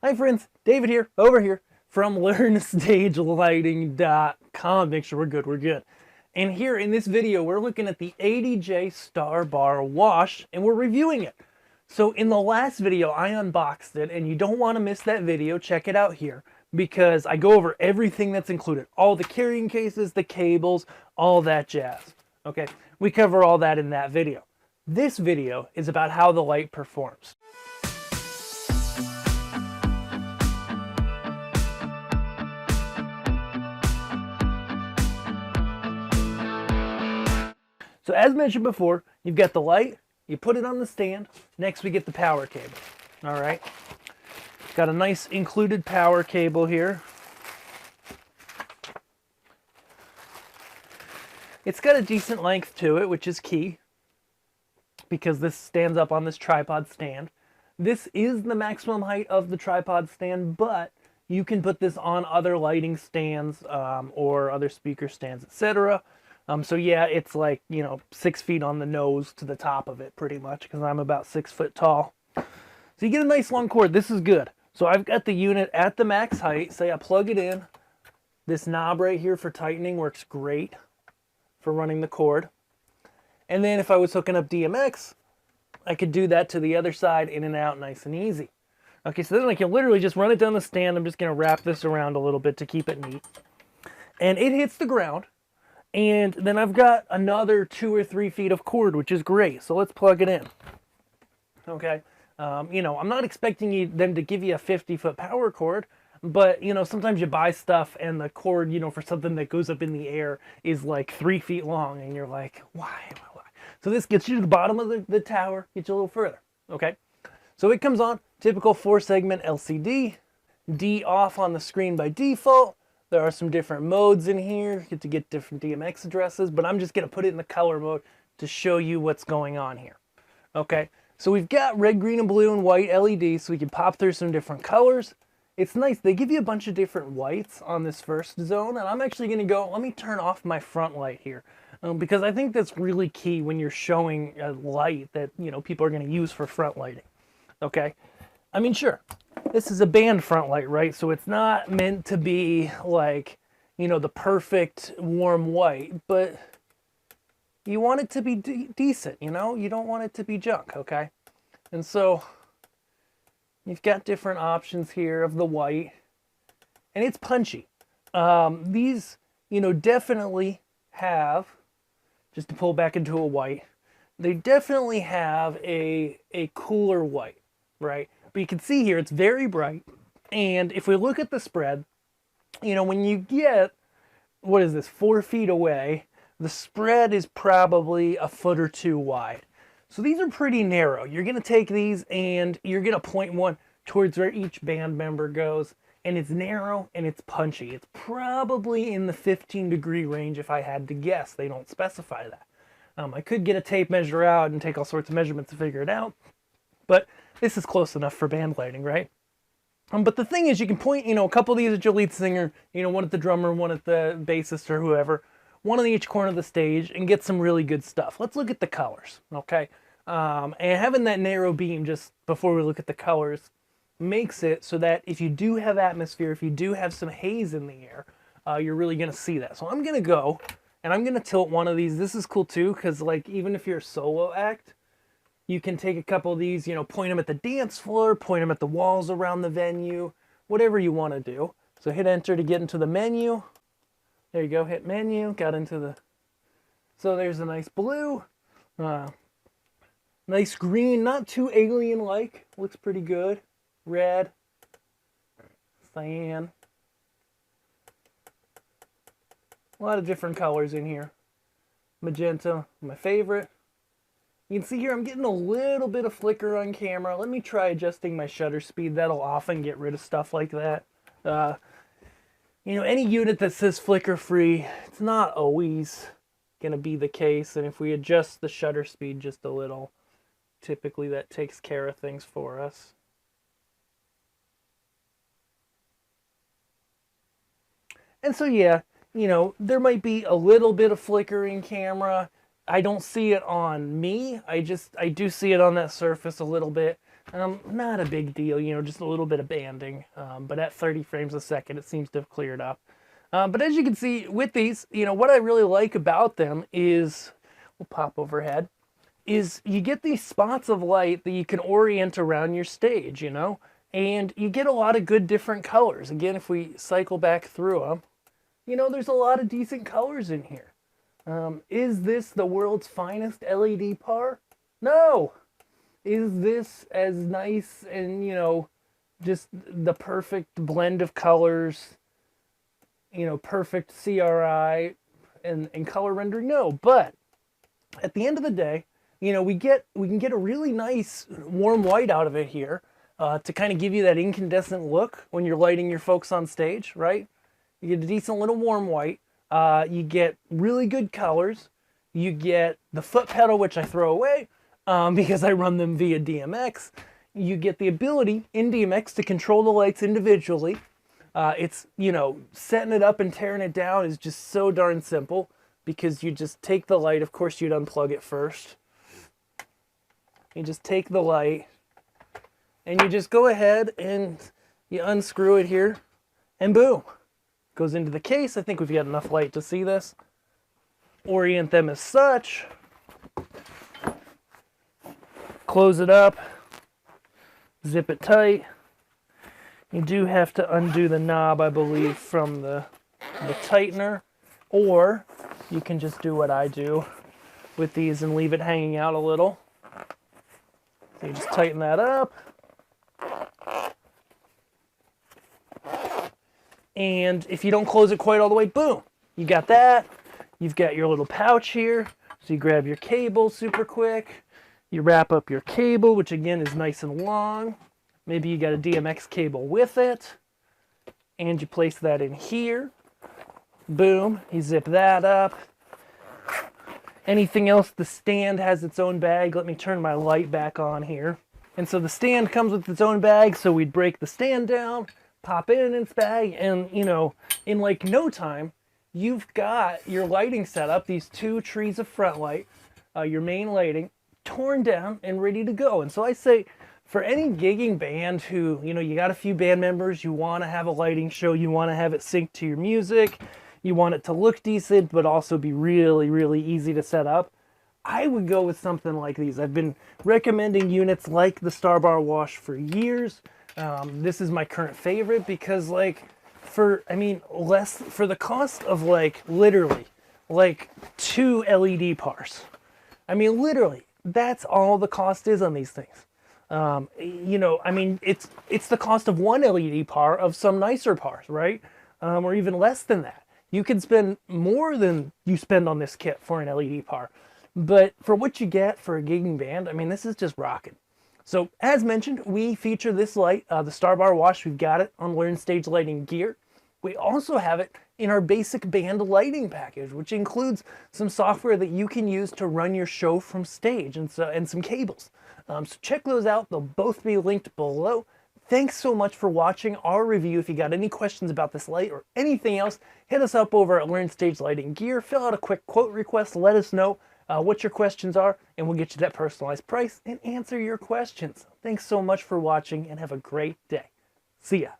Hi friends, David here, over here from LearnStageLighting.com. Make sure we're good. And here in this video, we're looking at the ADJ Starbar wash and we're reviewing it. So in the last video, I unboxed it and you don't want to miss that video. Check it out here because I go over everything that's included. All the carrying cases, the cables, all that jazz. Okay, we cover all that in that video. This video is about how the light performs. So as mentioned before, you've got the light, you put it on the stand, next we get the power cable. All right, got a nice included power cable here. It's got a decent length to it, which is key because this stands up on this tripod stand. This is the maximum height of the tripod stand, but you can put this on other lighting stands or other speaker stands, etc. So yeah, it's like, 6 feet on the nose to the top of it pretty much because I'm about 6 foot tall. So you get a nice long cord. This is good. So I've got the unit at the max height. Say I plug it in. This knob right here for tightening works great for running the cord. And then if I was hooking up DMX, I could do that to the other side, in and out, nice and easy. Okay, so then I can literally just run it down the stand. I'm just going to wrap this around a little bit to keep it neat. And it hits the ground. And then I've got another 2 or 3 feet of cord, which is great. So let's plug it in. Okay. I'm not expecting them to give you a 50-foot power cord, but, sometimes you buy stuff and the cord, for something that goes up in the air is like 3 feet long. And you're like, why? So this gets you to the bottom of the tower, gets you a little further. Okay. So it comes on, typical 4-segment LCD, D off on the screen by default. There are some different modes in here. You get to get different DMX addresses, but I'm just going to put it in the color mode to show you what's going on here. Okay, so we've got red, green, and blue and white LEDs, so we can pop through some different colors. It's nice. They give you a bunch of different whites on this first zone, and I'm actually going to go, let me turn off my front light here, because I think that's really key when you're showing a light that, people are going to use for front lighting. Okay, I mean, sure. This is a band front light, right? So it's not meant to be like, the perfect warm white, but you want it to be decent, You don't want it to be junk, okay? And so you've got different options here of the white, and it's punchy. These, definitely have, just to pull back into a white, they definitely have a cooler white, right? But you can see here, it's very bright. And if we look at the spread, when you get, 4 feet away, the spread is probably a foot or two wide. So these are pretty narrow. You're going to take these and you're going to point one towards where each band member goes. And it's narrow and it's punchy. It's probably in the 15-degree range if I had to guess. They don't specify that. I could get a tape measure out and take all sorts of measurements to figure it out. But this is close enough for band lighting, right? But the thing is, you can point, a couple of these at your lead singer, one at the drummer, one at the bassist or whoever, one on each corner of the stage, and get some really good stuff. Let's look at the colors, okay? And having that narrow beam just before we look at the colors makes it so that if you do have atmosphere, if you do have some haze in the air, you're really going to see that. So I'm going to go, and I'm going to tilt one of these. This is cool too, because even if you're a solo act, you can take a couple of these, point them at the dance floor, point them at the walls around the venue, whatever you want to do. So hit enter to get into the menu. There you go, hit menu, got into the... So there's a nice blue, nice green, not too alien-like, looks pretty good. Red, cyan. A lot of different colors in here. Magenta, my favorite. You can see here I'm getting a little bit of flicker on camera. Let me try adjusting my shutter speed. That'll often get rid of stuff like that. Any unit that says flicker free, it's not always going to be the case. And if we adjust the shutter speed just a little, typically that takes care of things for us. And so yeah, there might be a little bit of flickering camera. I don't see it on me. I do see it on that surface a little bit. Not a big deal, you know, just a little bit of banding. But at 30 frames a second, it seems to have cleared up. But as you can see with these, you know, what I really like about them is, we'll pop overhead, is you get these spots of light that you can orient around your stage, you know, and you get a lot of good different colors. Again, if we cycle back through them, you know, there's a lot of decent colors in here. Is this the world's finest LED par? No! Is this as nice and, you know, just the perfect blend of colors, you know, perfect CRI and color rendering? No, but at the end of the day, you know, we can get a really nice warm white out of it here to kind of give you that incandescent look when you're lighting your folks on stage, right? You get a decent little warm white. You get really good colors. You get the foot pedal, which I throw away because I run them via DMX. You get the ability in DMX to control the lights individually. It's, you know, setting it up and tearing it down is just so darn simple because you just take the light. Of course, you'd unplug it first. You just take the light and you just go ahead and you unscrew it here and boom. Goes into the case. I think we've got enough light to see this. Orient them as such. Close it up. Zip it tight. You do have to undo the knob, I believe, from the tightener. Or you can just do what I do with these and leave it hanging out a little. So you just tighten that up. And if you don't close it quite all the way, boom, you got that. You've got your little pouch here. So you grab your cable super quick. You wrap up your cable, which again is nice and long. Maybe you got a DMX cable with it. And you place that in here. Boom, you zip that up. Anything else, the stand has its own bag. Let me turn my light back on here. And so the stand comes with its own bag, so we'd break the stand down, pop it in its bag, and, you know, in like no time, you've got your lighting set up, these 2 trees of front light, your main lighting, torn down and ready to go. And so I say, for any gigging band who, you know, you got a few band members, you want to have a lighting show, you want to have it synced to your music, you want it to look decent, but also be really, really easy to set up, I would go with something like these. I've been recommending units like the Starbar Wash for years. This is my current favorite because, like, for the cost of, like, literally, like 2 LED pars. I mean, literally, that's all the cost is on these things. You know, I mean, it's the cost of 1 LED par of some nicer pars, right? Or even less than that. You can spend more than you spend on this kit for an LED par. But for what you get for a gigging band, I mean, this is just rocking. So as mentioned, we feature this light, the Starbar Wash. We've got it on Learn Stage Lighting gear. We also have it in our basic band lighting package, which includes some software that you can use to run your show from stage and some cables. So check those out. They'll both be linked below. Thanks so much for watching our review. If you got any questions about this light or anything else, hit us up over at Learn Stage Lighting Gear. Fill out a quick quote request. Let us know what your questions are, and we'll get you that personalized price and answer your questions. Thanks so much for watching, and have a great day. See ya.